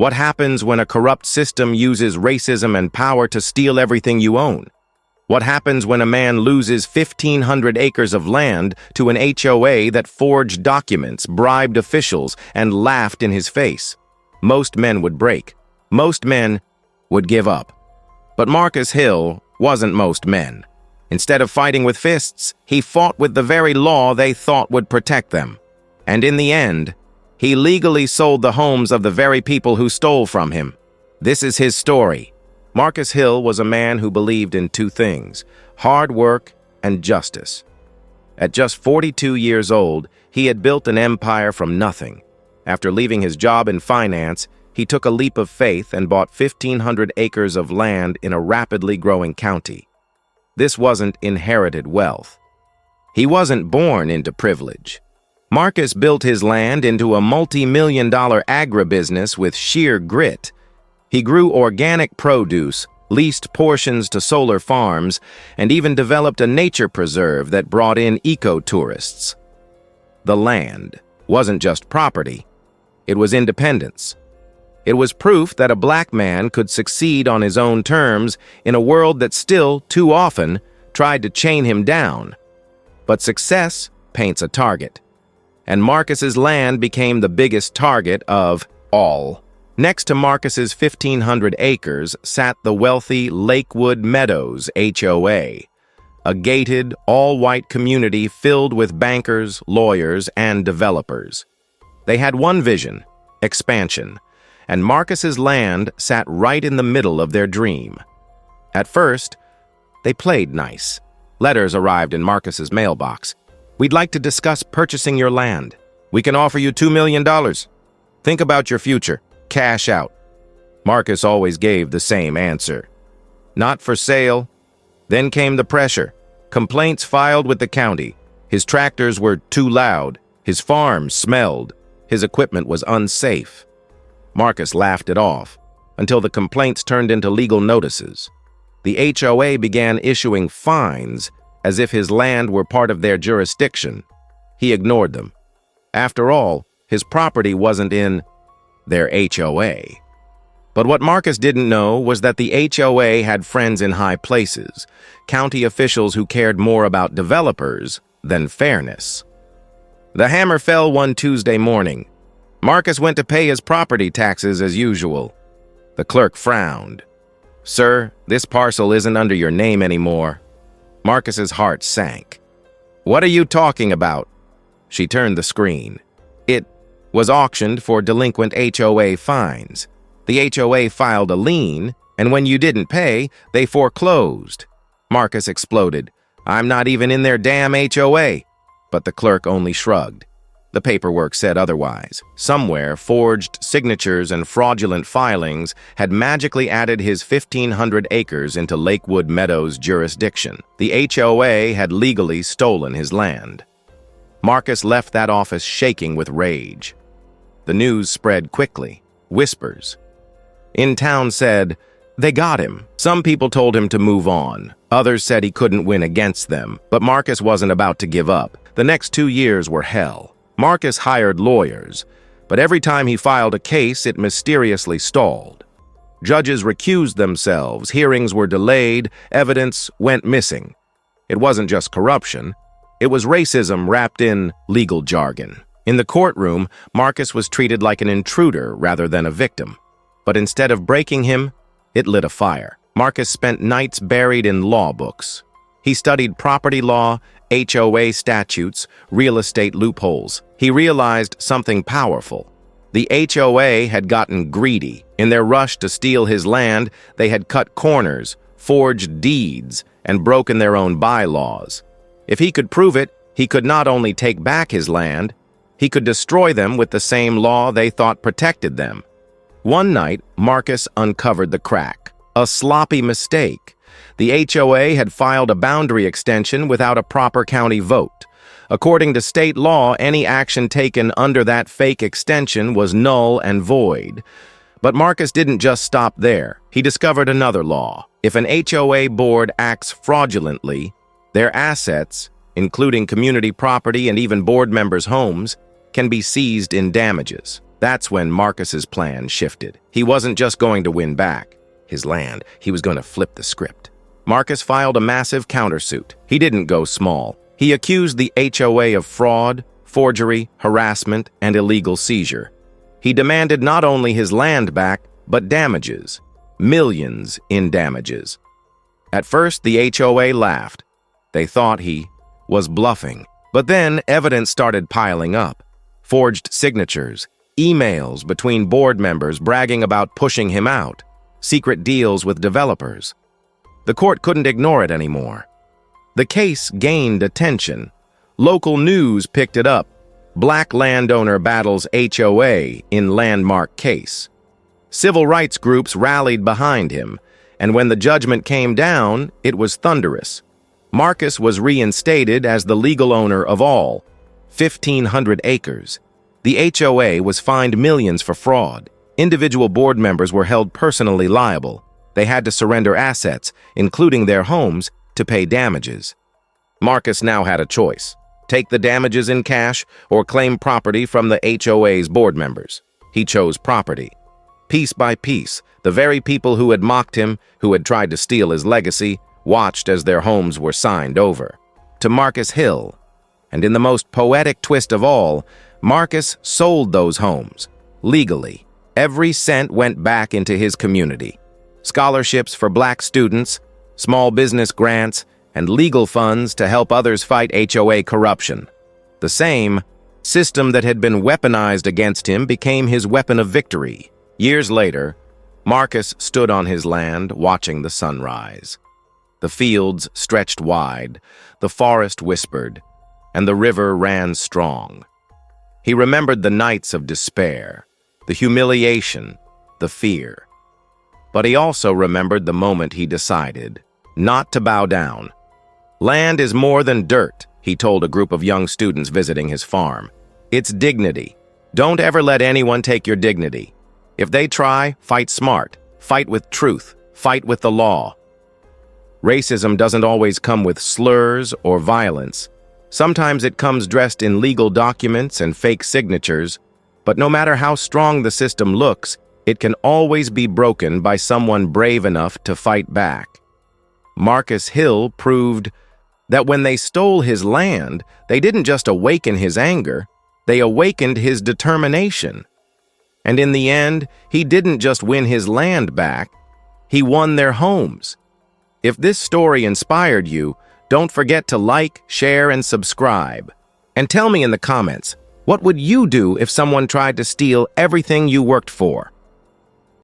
What happens when a corrupt system uses racism and power to steal everything you own? What happens when a man loses 1,500 acres of land to an HOA that forged documents, bribed officials, and laughed in his face? Most men would break. Most men would give up. But Marcus Hill wasn't most men. Instead of fighting with fists, he fought with the very law they thought would protect them. And in the end, he legally sold the homes of the very people who stole from him. This is his story. Marcus Hill was a man who believed in two things: hard work and justice. At just 42 years old, he had built an empire from nothing. After leaving his job in finance, he took a leap of faith and bought 1,500 acres of land in a rapidly growing county. This wasn't inherited wealth. He wasn't born into privilege. Marcus built his land into a multi-million-dollar agribusiness with sheer grit. He grew organic produce, leased portions to solar farms, and even developed a nature preserve that brought in eco-tourists. The land wasn't just property. It was independence. It was proof that a black man could succeed on his own terms in a world that still, too often, tried to chain him down. But success paints a target. And Marcus's land became the biggest target of all. Next to Marcus's 1,500 acres sat the wealthy Lakewood Meadows HOA, a gated, all-white community filled with bankers, lawyers, and developers. They had one vision: expansion, and Marcus's land sat right in the middle of their dream. At first, they played nice. Letters arrived in Marcus's mailbox. "We'd like to discuss purchasing your land. We can offer you $2 million. Think about your future. Cash out." Marcus always gave the same answer: "Not for sale." Then came the pressure. Complaints filed with the county. His tractors were too loud. His farm smelled. His equipment was unsafe. Marcus laughed it off, until the complaints turned into legal notices. The HOA began issuing fines as if his land were part of their jurisdiction. He ignored them. After all, his property wasn't in their HOA. But what Marcus didn't know was that the HOA had friends in high places, county officials who cared more about developers than fairness. The hammer fell one Tuesday morning. Marcus went to pay his property taxes as usual. The clerk frowned. "Sir, this parcel isn't under your name anymore." Marcus's heart sank. "What are you talking about?" She turned the screen. It was auctioned for delinquent HOA fines. The HOA filed a lien, and when you didn't pay, they foreclosed. Marcus exploded. "I'm not even in their damn HOA." But the clerk only shrugged. The paperwork said otherwise. Somewhere, forged signatures and fraudulent filings had magically added his 1,500 acres into Lakewood Meadows' jurisdiction. The HOA had legally stolen his land. Marcus left that office shaking with rage. The news spread quickly. Whispers in town said, "They got him." Some people told him to move on. Others said he couldn't win against them. But Marcus wasn't about to give up. The next 2 years were hell. Marcus hired lawyers, but every time he filed a case, it mysteriously stalled. Judges recused themselves, hearings were delayed, evidence went missing. It wasn't just corruption. It was racism wrapped in legal jargon. In the courtroom, Marcus was treated like an intruder rather than a victim. But instead of breaking him, it lit a fire. Marcus spent nights buried in law books. He studied property law, HOA statutes, real estate loopholes. He realized something powerful. The HOA had gotten greedy. In their rush to steal his land, they had cut corners, forged deeds, and broken their own bylaws. If he could prove it, he could not only take back his land, he could destroy them with the same law they thought protected them. One night, Marcus uncovered the crack. A sloppy mistake. The HOA had filed a boundary extension without a proper county vote. According to state law, any action taken under that fake extension was null and void. But Marcus didn't just stop there. He discovered another law. If an HOA board acts fraudulently, their assets, including community property and even board members' homes, can be seized in damages. That's when Marcus's plan shifted. He wasn't just going to win back his land, he was going to flip the script. Marcus filed a massive countersuit. He didn't go small. He accused the HOA of fraud, forgery, harassment, and illegal seizure. He demanded not only his land back, but damages. Millions in damages. At first, the HOA laughed. They thought he was bluffing. But then evidence started piling up. Forged signatures, emails between board members bragging about pushing him out, secret deals with developers. The court couldn't ignore it anymore. The case gained attention. Local news picked it up. Black landowner battles HOA in landmark case. Civil rights groups rallied behind him, and when the judgment came down, it was thunderous. Marcus was reinstated as the legal owner of all, 1,500 acres. The HOA was fined millions for fraud. Individual board members were held personally liable. They had to surrender assets, including their homes, to pay damages. Marcus now had a choice: take the damages in cash or claim property from the HOA's board members. He chose property. Piece by piece, the very people who had mocked him, who had tried to steal his legacy, watched as their homes were signed over to Marcus Hill. And in the most poetic twist of all, Marcus sold those homes, legally. Every cent went back into his community. Scholarships for black students, small business grants, and legal funds to help others fight HOA corruption. The same system that had been weaponized against him became his weapon of victory. Years later, Marcus stood on his land watching the sunrise. The fields stretched wide, the forest whispered, and the river ran strong. He remembered the nights of despair, the humiliation, the fear. But he also remembered the moment he decided not to bow down. Land is more than dirt, he told a group of young students visiting his farm. It's dignity. Don't ever let anyone take your dignity. If they try, fight smart, fight with truth, fight with the law. Racism doesn't always come with slurs or violence. Sometimes it comes dressed in legal documents and fake signatures, but no matter how strong the system looks, it can always be broken by someone brave enough to fight back. Marcus Hill proved that when they stole his land, they didn't just awaken his anger, they awakened his determination. And in the end, he didn't just win his land back, he won their homes. If this story inspired you, don't forget to like, share, and subscribe. And tell me in the comments, what would you do if someone tried to steal everything you worked for?